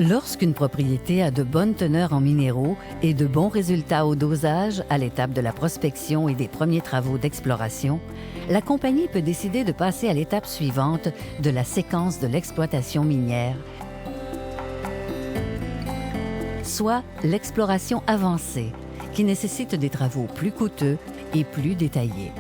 Lorsqu'une propriété a de bonnes teneurs en minéraux et de bons résultats au dosage à l'étape de la prospection et des premiers travaux d'exploration, la compagnie peut décider de passer à l'étape suivante de la séquence de l'exploitation minière, soit l'exploration avancée, qui nécessite des travaux plus coûteux et plus détaillés.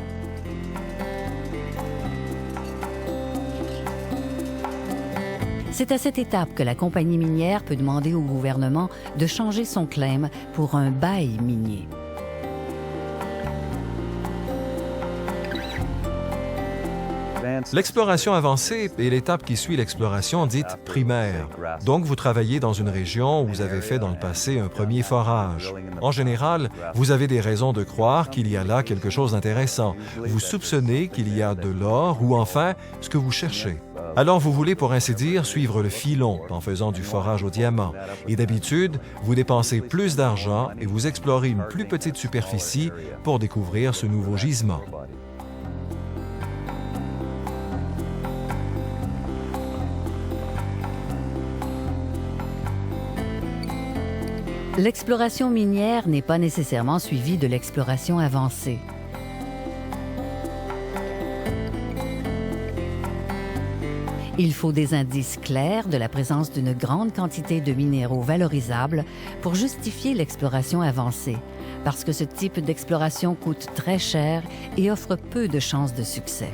C'est à cette étape que la compagnie minière peut demander au gouvernement de changer son claim pour un bail minier. L'exploration avancée est l'étape qui suit l'exploration dite primaire. Donc, vous travaillez dans une région où vous avez fait dans le passé un premier forage. En général, vous avez des raisons de croire qu'il y a là quelque chose d'intéressant. Vous soupçonnez qu'il y a de l'or ou enfin ce que vous cherchez. Alors, vous voulez, pour ainsi dire, suivre le filon en faisant du forage au diamant. Et d'habitude, vous dépensez plus d'argent et vous explorez une plus petite superficie pour découvrir ce nouveau gisement. L'exploration minière n'est pas nécessairement suivie de l'exploration avancée. Il faut des indices clairs de la présence d'une grande quantité de minéraux valorisables pour justifier l'exploration avancée, parce que ce type d'exploration coûte très cher et offre peu de chances de succès.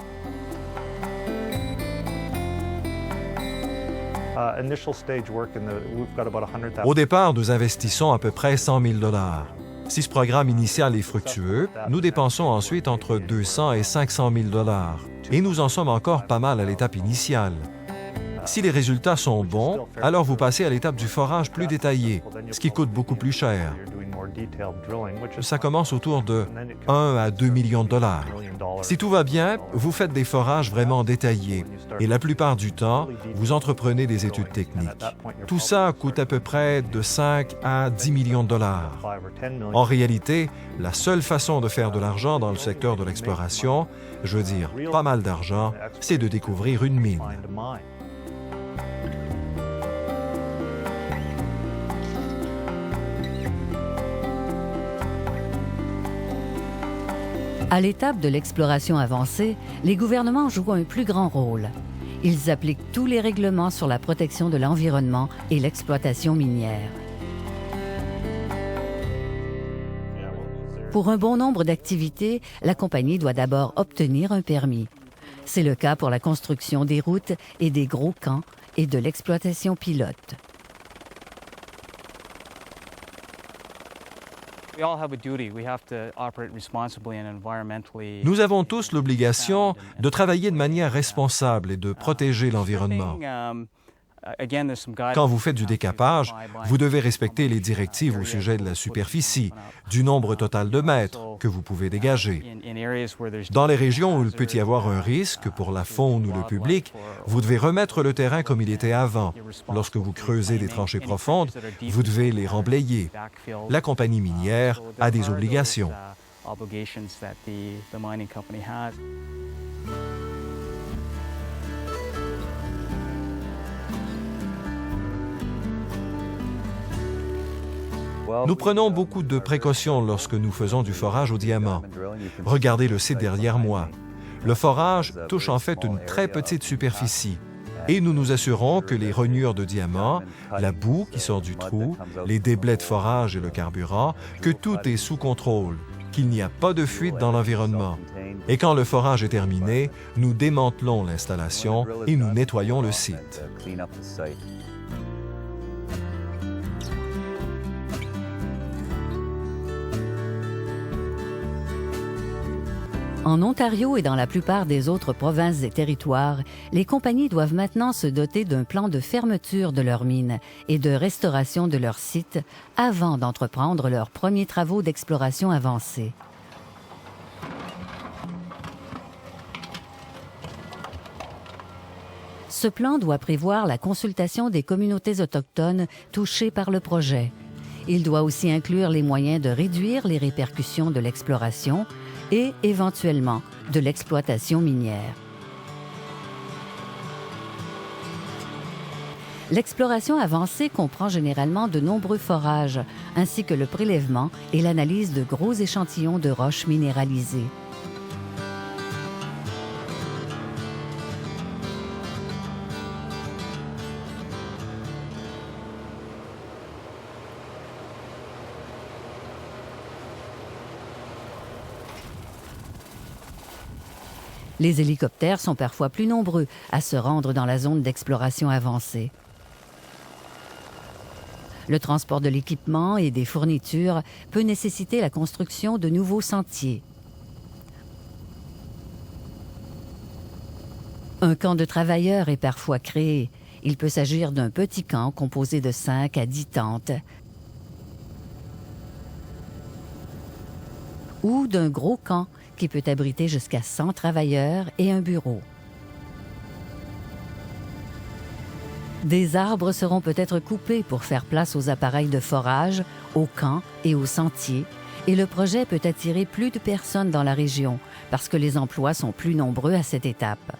Au départ, nous investissons à peu près 100 000 $. Si ce programme initial est fructueux, nous dépensons ensuite entre 200 et 500 000 $. Et nous en sommes encore pas mal à l'étape initiale. Si les résultats sont bons, alors vous passez à l'étape du forage plus détaillé, ce qui coûte beaucoup plus cher. Ça commence autour de 1 à 2 millions de $. Si tout va bien, vous faites des forages vraiment détaillés et la plupart du temps, vous entreprenez des études techniques. Tout ça coûte à peu près de 5 à 10 millions de $. En réalité, la seule façon de faire de l'argent dans le secteur de l'exploration, je veux dire pas mal d'argent, c'est de découvrir une mine. À l'étape de l'exploration avancée, les gouvernements jouent un plus grand rôle. Ils appliquent tous les règlements sur la protection de l'environnement et l'exploitation minière. Pour un bon nombre d'activités, la compagnie doit d'abord obtenir un permis. C'est le cas pour la construction des routes et des gros camps et de l'exploitation pilote. Nous avons tous l'obligation de travailler de manière responsable et de protéger l'environnement. Quand vous faites du décapage, vous devez respecter les directives au sujet de la superficie, du nombre total de mètres que vous pouvez dégager. Dans les régions où il peut y avoir un risque pour la faune ou le public, vous devez remettre le terrain comme il était avant. Lorsque vous creusez des tranchées profondes, vous devez les remblayer. La compagnie minière a des obligations. Nous prenons beaucoup de précautions lorsque nous faisons du forage au diamant. Regardez le site derrière moi. Le forage touche en fait une très petite superficie. Et nous nous assurons que les rognures de diamant, la boue qui sort du trou, les déblais de forage et le carburant, que tout est sous contrôle, qu'il n'y a pas de fuite dans l'environnement. Et quand le forage est terminé, nous démantelons l'installation et nous nettoyons le site. En Ontario et dans la plupart des autres provinces et territoires, les compagnies doivent maintenant se doter d'un plan de fermeture de leurs mines et de restauration de leurs sites avant d'entreprendre leurs premiers travaux d'exploration avancée. Ce plan doit prévoir la consultation des communautés autochtones touchées par le projet. Il doit aussi inclure les moyens de réduire les répercussions de l'exploration et, éventuellement, de l'exploitation minière. L'exploration avancée comprend généralement de nombreux forages, ainsi que le prélèvement et l'analyse de gros échantillons de roches minéralisées. Les hélicoptères sont parfois plus nombreux à se rendre dans la zone d'exploration avancée. Le transport de l'équipement et des fournitures peut nécessiter la construction de nouveaux sentiers. Un camp de travailleurs est parfois créé. Il peut s'agir d'un petit camp composé de 5 à 10 tentes ou d'un gros camp qui peut abriter jusqu'à 100 travailleurs et un bureau. Des arbres seront peut-être coupés pour faire place aux appareils de forage, aux camps et aux sentiers, et le projet peut attirer plus de personnes dans la région parce que les emplois sont plus nombreux à cette étape.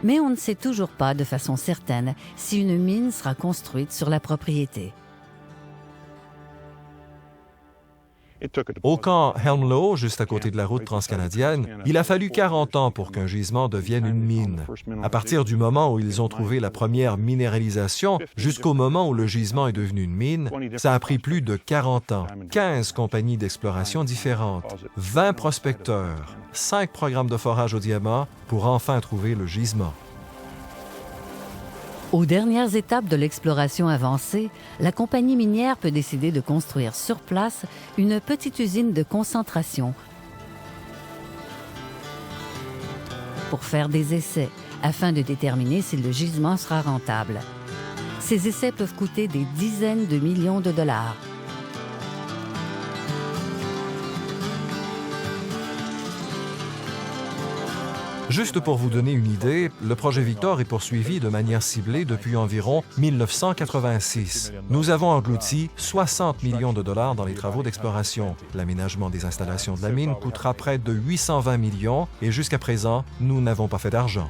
Mais on ne sait toujours pas de façon certaine si une mine sera construite sur la propriété. Au camp Helmlow, juste à côté de la route transcanadienne, il a fallu 40 ans pour qu'un gisement devienne une mine. À partir du moment où ils ont trouvé la première minéralisation jusqu'au moment où le gisement est devenu une mine, ça a pris plus de 40 ans. 15 compagnies d'exploration différentes, 20 prospecteurs, 5 programmes de forage au diamant pour enfin trouver le gisement. Aux dernières étapes de l'exploration avancée, la compagnie minière peut décider de construire sur place une petite usine de concentration pour faire des essais afin de déterminer si le gisement sera rentable. Ces essais peuvent coûter des dizaines de millions de dollars. Juste pour vous donner une idée, le projet Victor est poursuivi de manière ciblée depuis environ 1986. Nous avons englouti 60 millions de dollars dans les travaux d'exploration. L'aménagement des installations de la mine coûtera près de 820 millions et jusqu'à présent, nous n'avons pas fait d'argent.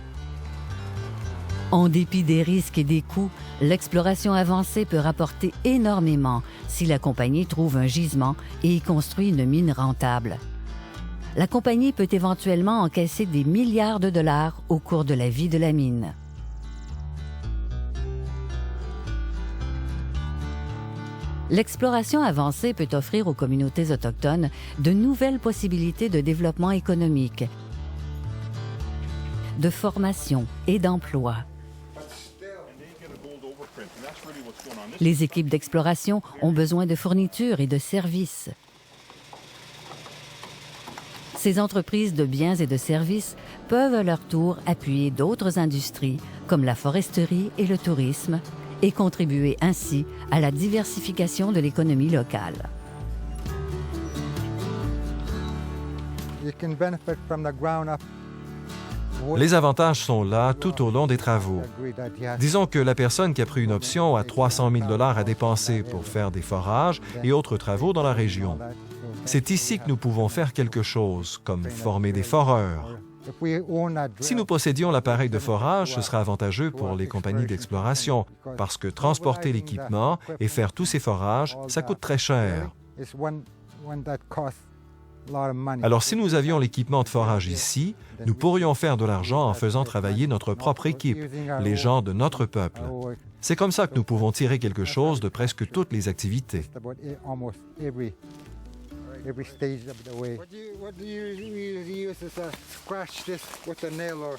En dépit des risques et des coûts, l'exploration avancée peut rapporter énormément si la compagnie trouve un gisement et y construit une mine rentable. La compagnie peut éventuellement encaisser des milliards de dollars au cours de la vie de la mine. L'exploration avancée peut offrir aux communautés autochtones de nouvelles possibilités de développement économique, de formation et d'emploi. Les équipes d'exploration ont besoin de fournitures et de services. Ces entreprises de biens et de services peuvent à leur tour appuyer d'autres industries comme la foresterie et le tourisme et contribuer ainsi à la diversification de l'économie locale. Les avantages sont là tout au long des travaux. Disons que la personne qui a pris une option a 300 000 $ à dépenser pour faire des forages et autres travaux dans la région. C'est ici que nous pouvons faire quelque chose, comme former des foreurs. Si nous possédions l'appareil de forage, ce serait avantageux pour les compagnies d'exploration, parce que transporter l'équipement et faire tous ces forages, ça coûte très cher. Alors, si nous avions l'équipement de forage ici, nous pourrions faire de l'argent en faisant travailler notre propre équipe, les gens de notre peuple. C'est comme ça que nous pouvons tirer quelque chose de presque toutes les activités. Every stage of the way. What do you use to scratch this with a nail or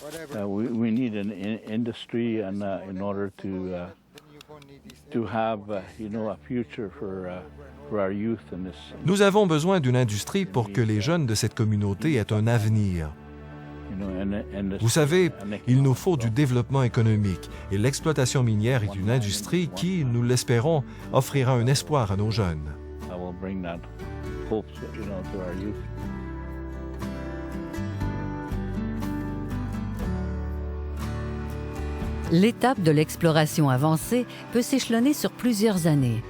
whatever? We need an industry, and in order to have a future for our youth in this. Nous avons besoin d'une industrie pour que les jeunes de cette communauté aient un avenir. Vous savez, il nous faut du développement économique et l'exploitation minière est une industrie qui, nous l'espérons, offrira un espoir à nos jeunes. Bring that hope, to our youth. L'étape de l'exploration avancée peut s'échelonner sur plusieurs années.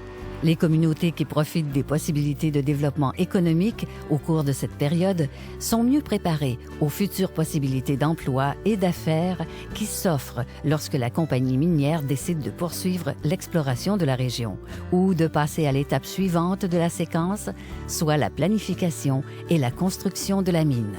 Les communautés qui profitent des possibilités de développement économique au cours de cette période sont mieux préparées aux futures possibilités d'emploi et d'affaires qui s'offrent lorsque la compagnie minière décide de poursuivre l'exploration de la région ou de passer à l'étape suivante de la séquence, soit la planification et la construction de la mine.